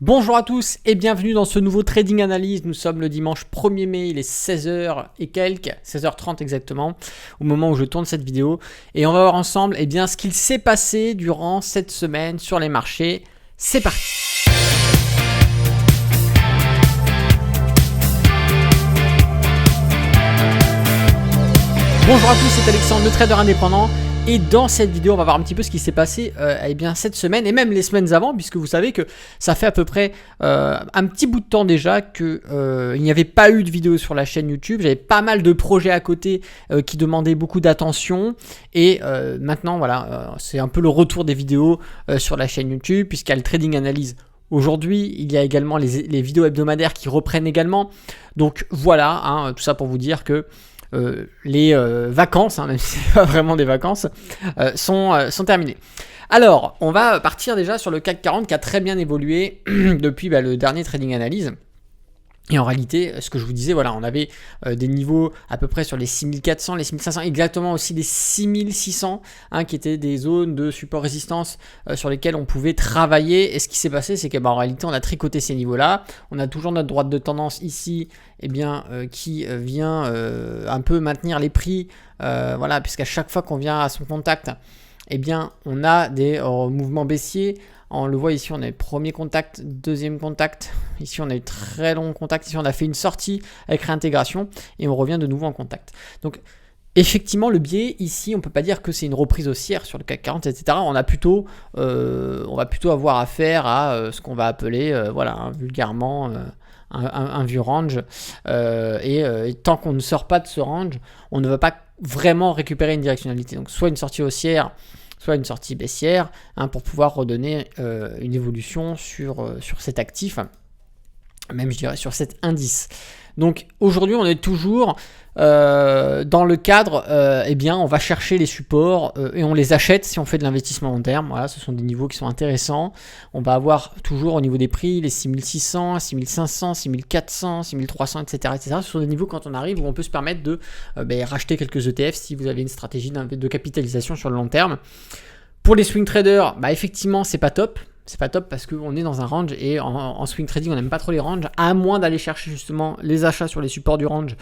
Bonjour à tous et bienvenue dans ce nouveau Trading Analyse. Nous sommes le dimanche 1er mai, il est 16h et quelques, 16h30 exactement, au moment où je tourne cette vidéo. Et on va voir ensemble ce qu'il s'est passé durant cette semaine sur les marchés. C'est parti! Bonjour à tous, c'est Alexandre, le trader indépendant. Et dans cette vidéo, on va voir un petit peu ce qui s'est passé cette semaine et même les semaines avant, puisque vous savez que ça fait à peu près un petit bout de temps déjà qu'il n'y avait pas eu de vidéo sur la chaîne YouTube. J'avais pas mal de projets à côté qui demandaient beaucoup d'attention. Et maintenant, c'est un peu le retour des vidéos sur la chaîne YouTube, puisqu'il y a le Trading Analyse. Aujourd'hui, il y a également les vidéos hebdomadaires qui reprennent également. Donc voilà, tout ça pour vous dire que les vacances, même si c'est pas vraiment des vacances, sont terminées. Alors, on va partir déjà sur le CAC 40 qui a très bien évolué depuis le dernier Trading Analyse. Et en réalité, ce que je vous disais, on avait des niveaux à peu près sur les 6400, les 6500, exactement aussi les 6600, qui étaient des zones de support-résistance sur lesquelles on pouvait travailler. Et ce qui s'est passé, c'est que en réalité, on a tricoté ces niveaux-là. On a toujours notre droite de tendance ici, qui vient un peu maintenir les prix, puisqu'à chaque fois qu'on vient à son contact, on a des mouvements baissiers. On le voit ici, on a le premier contact, deuxième contact. Ici, on a eu très long contact. Ici, on a fait une sortie avec réintégration et on revient de nouveau en contact. Donc, effectivement, le biais ici, on ne peut pas dire que c'est une reprise haussière sur le CAC 40, etc. On va plutôt avoir affaire à ce qu'on va appeler, vulgairement, un vieux range. Et tant qu'on ne sort pas de ce range, on ne va pas vraiment récupérer une directionnalité. Donc, soit une sortie haussière, soit une sortie baissière, pour pouvoir redonner une évolution sur cet actif, même je dirais sur cet indice. Donc aujourd'hui on est toujours dans le cadre, on va chercher les supports et on les achète si on fait de l'investissement long terme. Voilà, ce sont des niveaux qui sont intéressants. On va avoir toujours au niveau des prix les 6600, 6500, 6400, 6300, etc., etc. Ce sont des niveaux quand on arrive où on peut se permettre de racheter quelques ETF si vous avez une stratégie de capitalisation sur le long terme. Pour les swing traders, effectivement c'est pas top. C'est pas top parce qu'on est dans un range et en swing trading on n'aime pas trop les ranges, à moins d'aller chercher justement les achats sur les supports du range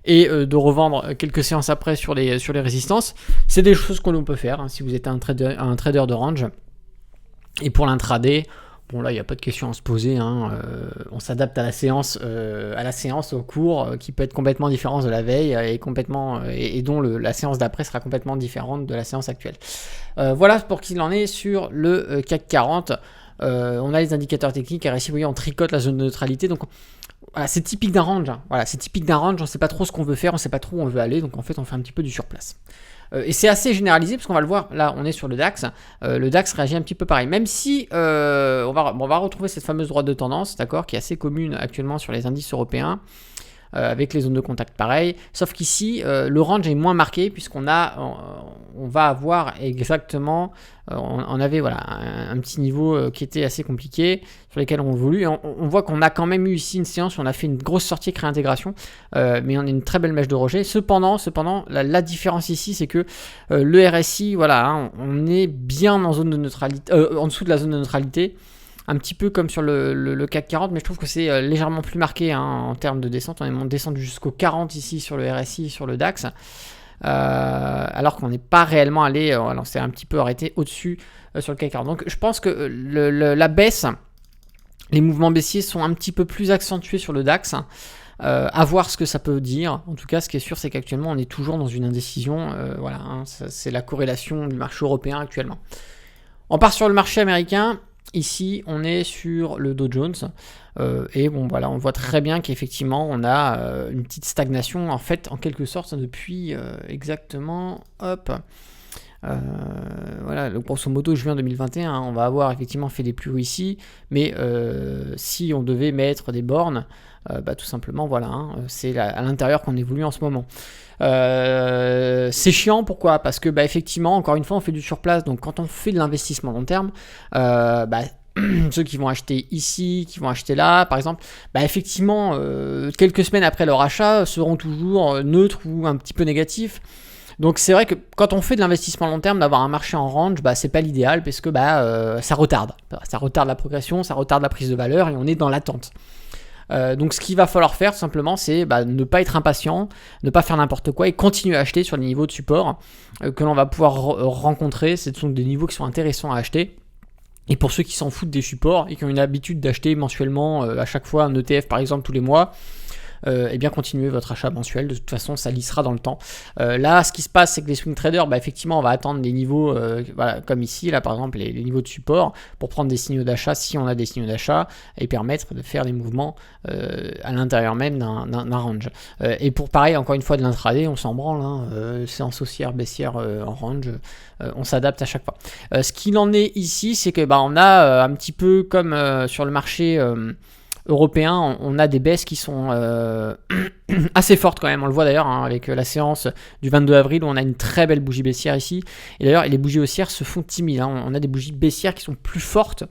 et de revendre quelques séances après sur les résistances. C'est des choses qu'on peut faire si vous êtes un trader de range. Et pour l'intraday, bon là il n'y a pas de question à se poser, on s'adapte à la séance, au cours qui peut être complètement différente de la veille et dont la séance d'après sera complètement différente de la séance actuelle. Voilà pour qu'il en est sur le CAC 40. On a les indicateurs techniques, RSI, vous voyez, on tricote la zone de neutralité. Donc voilà, c'est typique d'un range. C'est typique d'un range, on ne sait pas trop ce qu'on veut faire, on ne sait pas trop où on veut aller, donc en fait on fait un petit peu du surplace. Et c'est assez généralisé parce qu'on va le voir, là on est sur le DAX, le DAX réagit un petit peu pareil, même si on va retrouver cette fameuse droite de tendance, d'accord, qui est assez commune actuellement sur les indices européens, avec les zones de contact pareil, sauf qu'ici le range est moins marqué puisqu'on va avoir exactement, on avait un petit niveau qui était assez compliqué sur lesquels on évolue, et on voit qu'on a quand même eu ici une séance où on a fait une grosse sortie avec réintégration, mais on a une très belle mèche de rejet. Cependant la différence ici c'est que le RSI, on est bien en zone de neutralité, en dessous de la zone de neutralité, un petit peu comme sur le CAC 40, mais je trouve que c'est légèrement plus marqué en termes de descente. On est descendu jusqu'au 40 ici sur le RSI, sur le DAX, alors qu'on n'est pas réellement allé, on s'est un petit peu arrêté au-dessus sur le CAC 40. Donc je pense que la baisse, les mouvements baissiers sont un petit peu plus accentués sur le DAX. À voir ce que ça peut dire. En tout cas, ce qui est sûr, c'est qu'actuellement, on est toujours dans une indécision. C'est la corrélation du marché européen actuellement. On part sur le marché américain. Ici, on est sur le Dow Jones on voit très bien qu'effectivement, on a une petite stagnation, en fait, en quelque sorte, depuis exactement, grosso modo, juin 2021, on va avoir effectivement fait des plus hauts ici, mais si on devait mettre des bornes, tout simplement, c'est à l'intérieur qu'on évolue en ce moment. C'est chiant, pourquoi ? Parce que effectivement, encore une fois, on fait du surplace, donc quand on fait de l'investissement long terme, ceux qui vont acheter ici, qui vont acheter là, par exemple, effectivement, quelques semaines après leur achat, seront toujours neutres ou un petit peu négatifs. Donc c'est vrai que quand on fait de l'investissement long terme, d'avoir un marché en range, c'est pas l'idéal parce que ça retarde. Ça retarde la progression, ça retarde la prise de valeur et on est dans l'attente. Donc ce qu'il va falloir faire tout simplement, c'est ne pas être impatient, ne pas faire n'importe quoi et continuer à acheter sur les niveaux de support que l'on va pouvoir rencontrer. Ce sont des niveaux qui sont intéressants à acheter. Et pour ceux qui s'en foutent des supports et qui ont une habitude d'acheter mensuellement à chaque fois un ETF par exemple tous les mois, bien continuez votre achat mensuel, de toute façon ça lissera dans le temps. Là ce qui se passe, c'est que les swing traders, effectivement on va attendre des niveaux comme ici, là par exemple les niveaux de support pour prendre des signaux d'achat si on a des signaux d'achat et permettre de faire des mouvements à l'intérieur même d'un range. Et pour pareil, encore une fois de l'intraday, on s'en branle, séance haussière, baissière en range, on s'adapte à chaque fois. Ce qu'il en est ici, c'est que on a un petit peu comme sur le marché européen, on a des baisses qui sont assez fortes quand même. On le voit d'ailleurs avec la séance du 22 avril où on a une très belle bougie baissière ici. Et d'ailleurs, les bougies haussières se font timides. On a des bougies baissières qui sont plus fortes,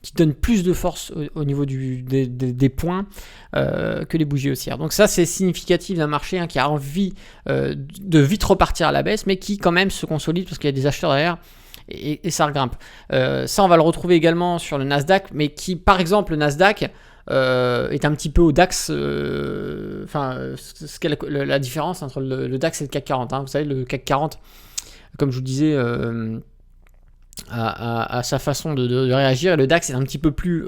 qui donnent plus de force au niveau des points que les bougies haussières. Donc ça, c'est significatif d'un marché qui a envie de vite repartir à la baisse, mais qui quand même se consolide parce qu'il y a des acheteurs derrière. Et ça regrimpe. Ça, on va le retrouver également sur le Nasdaq, mais qui, par exemple, le Nasdaq est un petit peu au DAX, ce qu'est la différence entre le DAX et le CAC 40. Vous savez, le CAC 40, comme je vous disais, à sa façon de réagir, et le DAX est un petit peu plus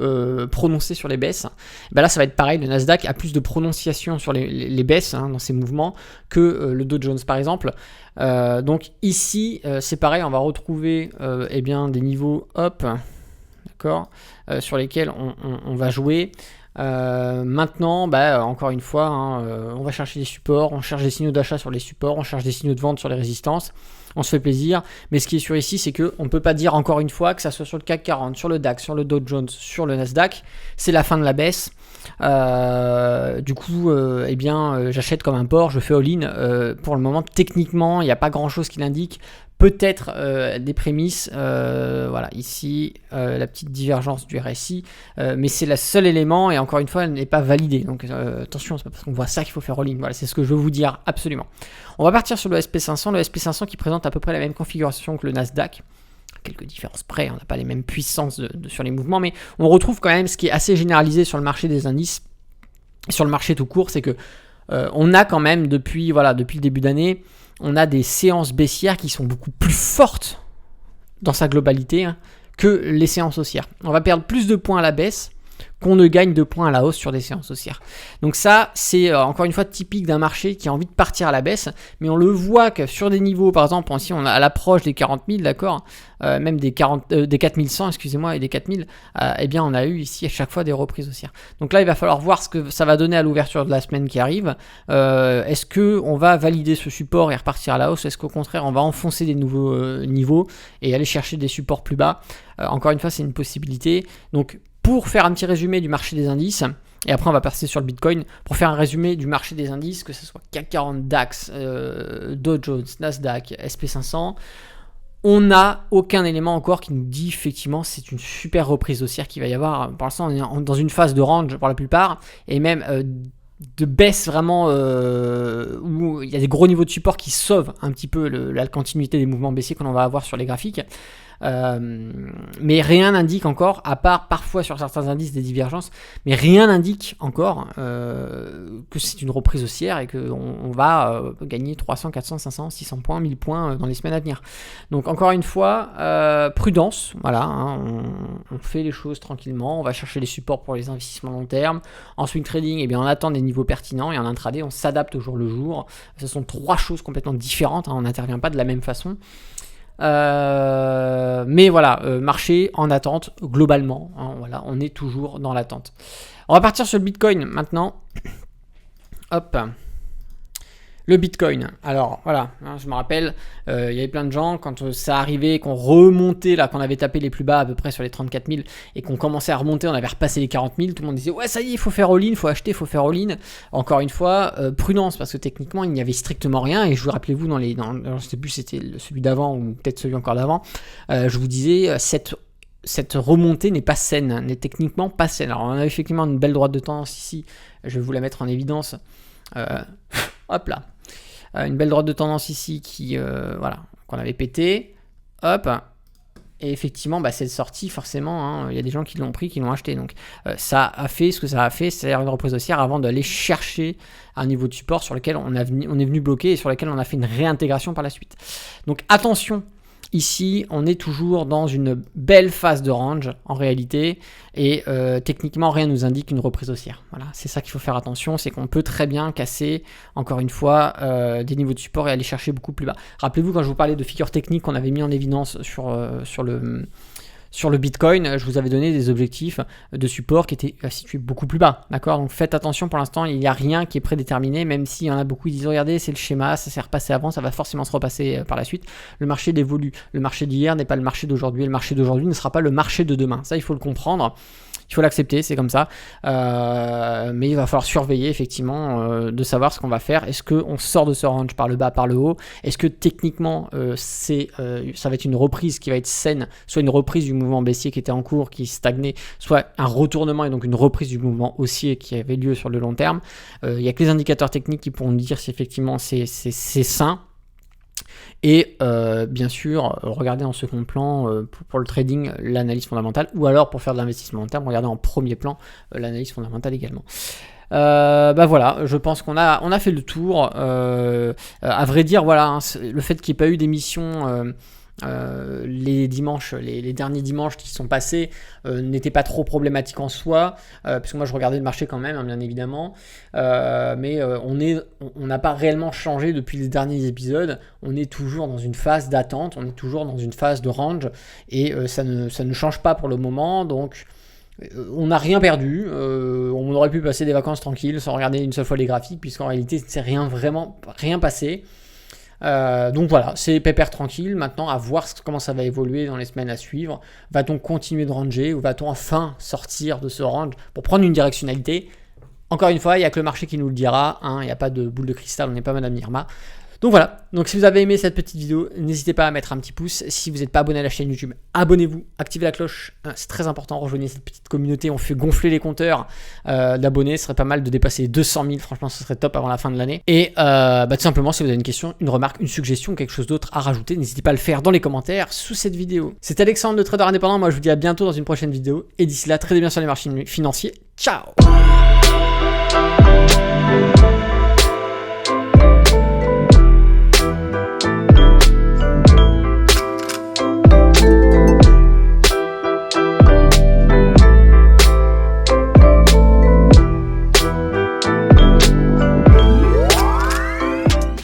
prononcé sur les baisses. Là, ça va être pareil, le Nasdaq a plus de prononciation sur les baisses dans ses mouvements que le Dow Jones, par exemple. Donc ici, c'est pareil, on va retrouver des niveaux d'accord, sur lesquels on va jouer. Maintenant, encore une fois, on va chercher des supports, on cherche des signaux d'achat sur les supports, on cherche des signaux de vente sur les résistances, on se fait plaisir. Mais ce qui est sûr ici, c'est qu'on ne peut pas dire encore une fois que ça soit sur le CAC 40, sur le DAX, sur le Dow Jones, sur le Nasdaq, c'est la fin de la baisse. Du coup, j'achète comme un porc, je fais all-in. Pour le moment, techniquement, il n'y a pas grand-chose qui l'indique. Peut-être des prémices, ici la petite divergence du RSI, mais c'est le seul élément et encore une fois elle n'est pas validée, donc attention, c'est pas parce qu'on voit ça qu'il faut faire all-in. Voilà, c'est ce que je veux vous dire absolument. On va partir sur le SP500, le SP500 qui présente à peu près la même configuration que le Nasdaq, quelques différences près, on n'a pas les mêmes puissances sur les mouvements, mais on retrouve quand même ce qui est assez généralisé sur le marché des indices, sur le marché tout court, c'est que on a quand même depuis le début d'année, on a des séances baissières qui sont beaucoup plus fortes dans sa globalité que les séances haussières. On va perdre plus de points à la baisse qu'on ne gagne de points à la hausse sur des séances haussières. Donc ça, c'est encore une fois typique d'un marché qui a envie de partir à la baisse, mais on le voit que sur des niveaux, par exemple, ici on a à l'approche des 40 000, d'accord, même des 4100, excusez-moi, et des 4000, on a eu ici à chaque fois des reprises haussières. Donc là, il va falloir voir ce que ça va donner à l'ouverture de la semaine qui arrive. Est-ce qu'on va valider ce support et repartir à la hausse? Est-ce qu'au contraire, on va enfoncer des nouveaux niveaux et aller chercher des supports plus bas? Encore une fois, c'est une possibilité. Donc, pour faire un petit résumé du marché des indices, et après on va passer sur le Bitcoin, pour faire un résumé du marché des indices, que ce soit CAC 40, DAX, Dow Jones, Nasdaq, SP500, on n'a aucun élément encore qui nous dit effectivement c'est une super reprise haussière qu'il va y avoir. Pour l'instant, on est dans une phase de range pour la plupart, et même de baisse vraiment où il y a des gros niveaux de support qui sauvent un petit peu la continuité des mouvements baissiers que l'on va avoir sur les graphiques. Mais rien n'indique encore, à part parfois sur certains indices des divergences, mais rien n'indique encore que c'est une reprise haussière et qu'on va gagner 300, 400, 500, 600 points, 1000 points dans les semaines à venir. Donc encore une fois, prudence, on fait les choses tranquillement, on va chercher les supports pour les investissements long terme. En swing trading, on attend des niveaux pertinents, et en intraday, on s'adapte au jour le jour. Ce sont trois choses complètement différentes, on n'intervient pas de la même façon. Mais voilà, marché en attente globalement, on est toujours dans l'attente. On va partir sur le Bitcoin maintenant. Hop, le Bitcoin. Alors voilà, je me rappelle, il y avait plein de gens quand ça arrivait, qu'on remontait là, qu'on avait tapé les plus bas à peu près sur les 34 000 et qu'on commençait à remonter, on avait repassé les 40 000, tout le monde disait ouais ça y est, il faut faire all-in, il faut acheter, il faut faire all-in. Encore une fois, prudence, parce que techniquement il n'y avait strictement rien, et je vous rappelez-vous je ne sais plus si c'était celui d'avant ou peut-être celui encore d'avant, je vous disais cette remontée n'est pas saine, n'est techniquement pas saine. Alors on a effectivement une belle droite de tendance ici, je vais vous la mettre en évidence, hop là. une belle droite de tendance ici qui, voilà, qu'on avait pété. Hop. Et effectivement, c'est sorti forcément, hein, il y a des gens qui l'ont pris, qui l'ont acheté. Donc ça a fait ce que ça a fait, c'est-à-dire une reprise haussière avant d'aller chercher un niveau de support sur lequel on est venu bloquer et sur lequel on a fait une réintégration par la suite. Donc attention, ici on est toujours dans une belle phase de range en réalité et techniquement rien ne nous indique une reprise haussière. Voilà, c'est ça qu'il faut faire attention, c'est qu'on peut très bien casser encore une fois des niveaux de support et aller chercher beaucoup plus bas. Rappelez-vous quand je vous parlais de figures techniques qu'on avait mis en évidence sur le Bitcoin, je vous avais donné des objectifs de support qui étaient situés beaucoup plus bas, d'accord? Donc faites attention, pour l'instant il n'y a rien qui est prédéterminé, même s'il y en a beaucoup qui disent regardez c'est le schéma, ça s'est repassé avant, ça va forcément se repasser par la suite. Le marché évolue, le marché d'hier n'est pas le marché d'aujourd'hui, et le marché d'aujourd'hui ne sera pas le marché de demain, ça il faut le comprendre. Il faut l'accepter, c'est comme ça. Mais il va falloir surveiller effectivement de savoir ce qu'on va faire. Est-ce qu'on sort de ce range par le bas, par le haut? Est-ce que techniquement ça va être une reprise qui va être saine, soit une reprise du mouvement baissier qui était en cours, qui stagnait, soit un retournement et donc une reprise du mouvement haussier qui avait lieu sur le long terme. Il n'y a que les indicateurs techniques qui pourront nous dire si effectivement c'est sain. Et bien sûr, regardez en second plan pour le trading l'analyse fondamentale, ou alors pour faire de l'investissement long terme, regardez en premier plan l'analyse fondamentale également. Voilà, je pense qu'on a fait le tour. À vrai dire, voilà, hein, le fait qu'il n'y ait pas eu d'émission les dimanches, les derniers dimanches qui sont passés n'étaient pas trop problématiques en soi, parce que moi je regardais le marché quand même, hein, bien évidemment, mais on n'a pas réellement changé depuis les derniers épisodes. On est toujours dans une phase d'attente, on est toujours dans une phase de range, et ça ne change pas pour le moment, donc on n'a rien perdu. On aurait pu passer des vacances tranquilles sans regarder une seule fois les graphiques, puisqu'en réalité il ne s'est vraiment rien passé. Donc voilà, c'est pépère tranquille. Maintenant, à voir comment ça va évoluer dans les semaines à suivre. Va-t-on continuer de ranger ou va-t-on enfin sortir de ce range pour prendre une directionnalité? Encore une fois, il n'y a que le marché qui nous le dira, hein, il n'y a pas de boule de cristal, on n'est pas Madame Irma. Donc voilà, donc si vous avez aimé cette petite vidéo, n'hésitez pas à mettre un petit pouce. Si vous n'êtes pas abonné à la chaîne YouTube, abonnez-vous, activez la cloche, c'est très important, rejoignez cette petite communauté, on fait gonfler les compteurs d'abonnés, ce serait pas mal de dépasser 200 000, franchement ce serait top avant la fin de l'année. Et tout simplement, si vous avez une question, une remarque, une suggestion, quelque chose d'autre à rajouter, n'hésitez pas à le faire dans les commentaires sous cette vidéo. C'est Alexandre, le trader indépendant, moi je vous dis à bientôt dans une prochaine vidéo, et d'ici là, tradez bien sur les marchés financiers, ciao.